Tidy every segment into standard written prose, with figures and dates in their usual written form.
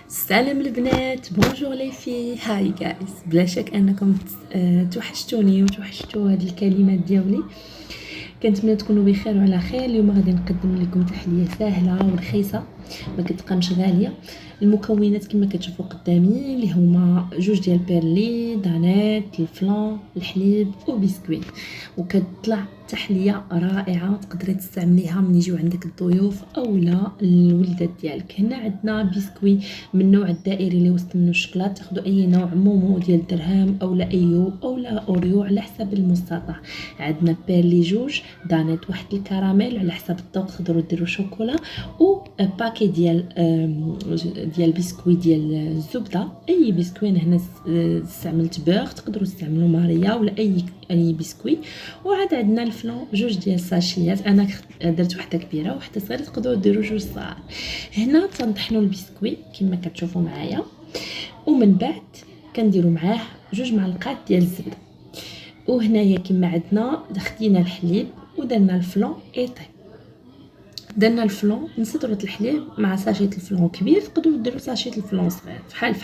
السلام البنات، بونجور لي في هاي جايز. بلا شك انكم توحشتوني وتوحشتوا هذه الكلمات ديالي. كنتمنى تكونوا بخير وعلى خير. اليوم غادي نقدم لكم تحليه سهله ورخيصه، ما كتبقاش غاليه. المكونات كما كتشوفوا قدامي اللي هما جوج ديال بيرلي، دانيت، الفلان، الحليب وبسكويت، وكتطلع تحليه رائعه تقدري تستعمليها من يجيو عندك الضيوف اولا الوليدات ديالك. هنا عندنا بسكوي من النوع الدائري اللي وسط منه الشكلاط، تاخذوا اي نوع مومو ديال الدرهم اولا ايو اولا اوريو على حسب المستطاع. عندنا بيرلي جوج، دانيت واحد، الكراميل على حسب الذوق تقدروا ديروا شوكولا، و باكي ديال بسكوي ديال الزبده. اي بسكوي هنا استعملت بوغ، تقدروا تستعملوا ماريا ولا اي بسكوي. وعاد عندنا الفلان جوج ديال الساشيات، انا درت وحده كبيره وحده صغيره، تقدروا ديروا جوج صغار. هنا تنطحنوا البسكوي كما كتشوفوا معايا، ومن بعد كنديروا معاه جوج معلقات ديال الزبده. وهنايا كما عندنا خدينا الحليب ودرنا الفلان ايطي. درنا الفلان نصدروا الحليب مع ساشيت الفلان كبير، تقدروا ديروا ساشيت الفلان صغير فحال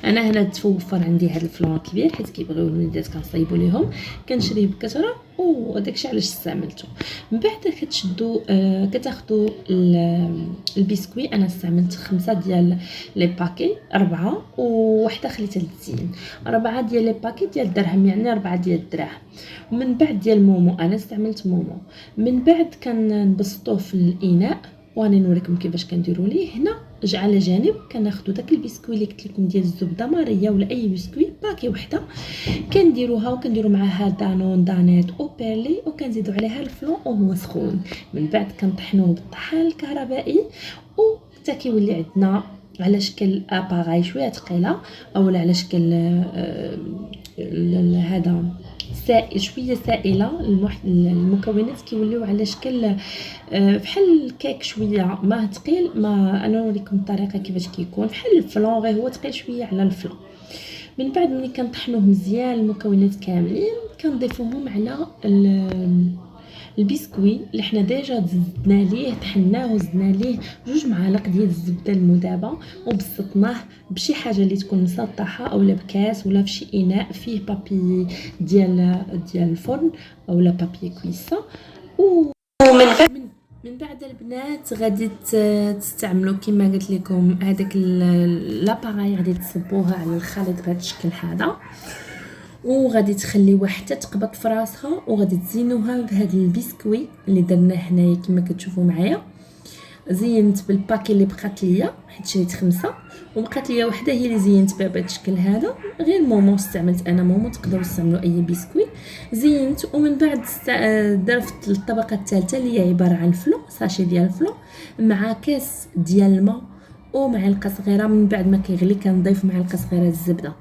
انا هنا توفر عندي هذا الفلان كبير حيت كيبغيو الوليدات كنصايبوا ليهم، كنشريه بكثره وداكشي علاش استعملته. من بعد كتشدوا كتاخذوا البسكوي. انا استعملت 5 ديال لي باكي، 4 وواحده خليتها للزين. 4 ديال لي باكي ديال الدرهم، يعني 4 ديال الدراهم. من بعد ديال مومو، انا استعملت مومو. من بعد كنبسطوه في الاناء واني نوريكم كيفاش كنديروا ليه. هنا على جانب كناخذوا داك البسكوي اللي قلت لكم ديال الزبده ماريا ولا اي بسكوي باكي وحده، كنديروها وكنديروا معاها دانون، دانيت او بيرلي، وكنزيدوا عليها الفلون وهو سخون. من بعد كنطحنوه بالطحان الكهربائي وحتى كيولي عندنا على شكل اباغاي شويه ثقيله اولا على شكل هذا سائل شويه سائله. المكونات كيوليو على شكل بحال الكيك شويه ما ثقيل. ما انا نوريكم الطريقه كيفاش كيكون بحال الفلان، غير هو ثقيل شويه على الفلان. من بعد ملي كنطحنوه مزيان المكونات كاملين كنضيفوهم على البسكوي اللي حنا ديجا زدنا ليه، طحناه وزدنا ليه جوج معالق ديال الزبده المذابه وبسطناه بشي حاجه اللي تكون مسطحه اولا بكاس ولا فشي اناء فيه بابي ديال الفرن اولا بابي كويسه. ومن بعد من بعد البنات غادي تستعملوا كما قلت لكم هذاك لاباراي، غادي تصبوها على الخليط بهذا الشكل هذا، وغادي تخليوها حتى تقبض في راسها، وغادي تزينوها بهذا البسكوي اللي درناه هنايا كما كتشوفوا معايا. زينت بالباكي اللي بقات ليا حيت شريت 5 وبقات ليا وحده هي اللي زينت بها بهذا الشكل هذا. غير مومو استعملت انا مومو، تقدروا تستعملوا اي بسكوي. زينت ومن بعد درت الطبقه الثالثه اللي هي عباره عن فلو، ساشي ديال الفلو مع كاس ديال الماء ومعلقه صغيره. من بعد ما كيغلي كنضيف معلقه صغيره الزبده.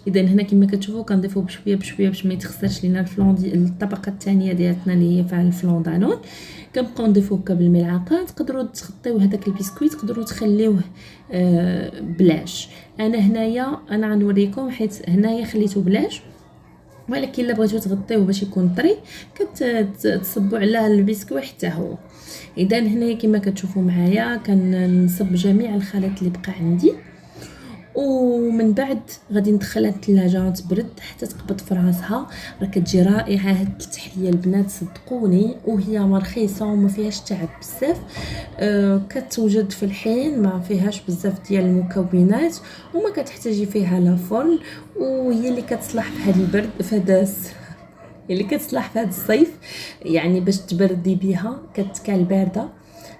اذا هنا كما كتشوفوا كنضيفوا بشويه بشويه باش ما يتخسرش لينا الفلون ديال الطبقه الثانيه ديالتنا اللي هي فيها الفلون دانون. كنبقاو نضيفوه بالملعقه. تقدروا تغطيو هذاك البسكويت، تقدروا تخليوه بلاش. انا هنايا انا غنوريكم حيت هنايا خليته بلاش، ولكن الا بغيتو تغطيوه باش يكون طري كتصبوا على البسكوي حتى هو. اذا هنايا كما كتشوفوا معايا كنصب جميع الخليط اللي بقى عندي، ومن بعد غادي ندخلها الثلاجه تبرد حتى تقبض في راسها. راه كتجي رائعه هاد التحليه البنات صدقوني، وهي رخيصه وما فيهاش تعب بزاف. كتوجد في الحين، ما فيهاش بزاف ديال المكونات وما كتحتاجي فيها لا فرن، وهي اللي كتصلح في هذا البرد في هذا اللي كتصلح في هذا الصيف، يعني باش تبردي بها كتكال بارده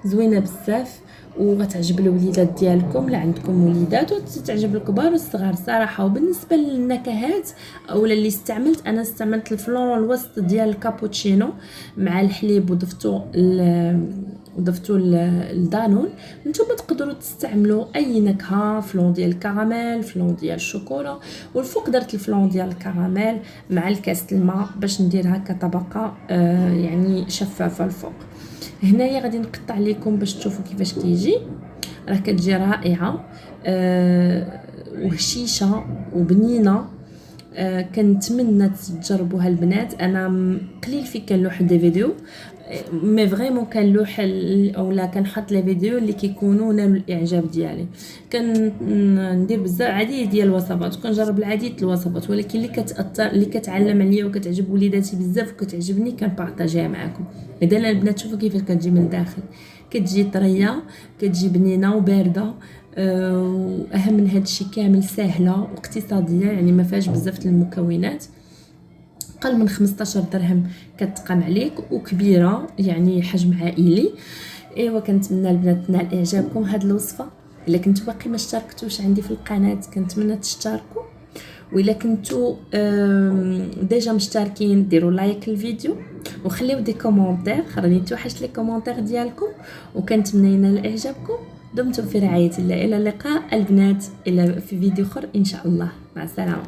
زوينه بزاف وغتعجب الوليدات ديالكم. لا عندكم وليدات وتعجب الكبار والصغار صراحه. وبالنسبه للنكهات اولا اللي استعملت، انا استعملت الفلون الوسط ديال الكابوتشينو مع الحليب وضفتو الدانون. نتوما تقدروا تستعملوا اي نكهه، فلون ديال الكراميل، فلون ديال الشوكولا، والفوق درت الفلون ديال الكراميل مع الكاس الماء باش نديرها كطبقه يعني شفافه الفوق. هنايا غادي نقطع لكم باش تشوفوا كيفاش كيجي. راه كتجي رائعه وهشيشه وبنينه. كنتمنى تجربوها البنات. انا قليل في كنلوح دي فيديو مي فريمون كنلوح اولا كنحط لي فيديو اللي كيكونوا نالوا الاعجاب ديالي. كندير بزاف عديد ديال الوصفات وكنجرب العديد الوصفات، ولكن اللي كتاثر اللي كتعلم عليا وكتعجب وليداتي بزاف وكتعجبني كنبارطاجيها معكم. اذا البنات شوفوا كيفاش كتجي من الداخل، كتجي طريه، كتجي بنينه وبارده، واهم من هذا الشيء كامل سهله واقتصاديه، يعني ما فيهاش بزاف المكونات، اقل من 15 درهم كتقام عليك، وكبيره يعني حجم عائلي. ايوا كنتمنى البنات تنال اعجابكم هاد الوصفه. الا كنتو باقي ما اشتركتوش عندي في القناه كنتمنى تشتركوا، والا كنتو ديجا مشتركين ديروا لايك الفيديو وخليو دي كومونتير، خرجوني توحشت لي كومونتير ديالكم، وكنتمنى ينال اعجابكم. دمتم في رعايه الله، الى اللقاء البنات، الى في فيديو اخر ان شاء الله، مع السلامه.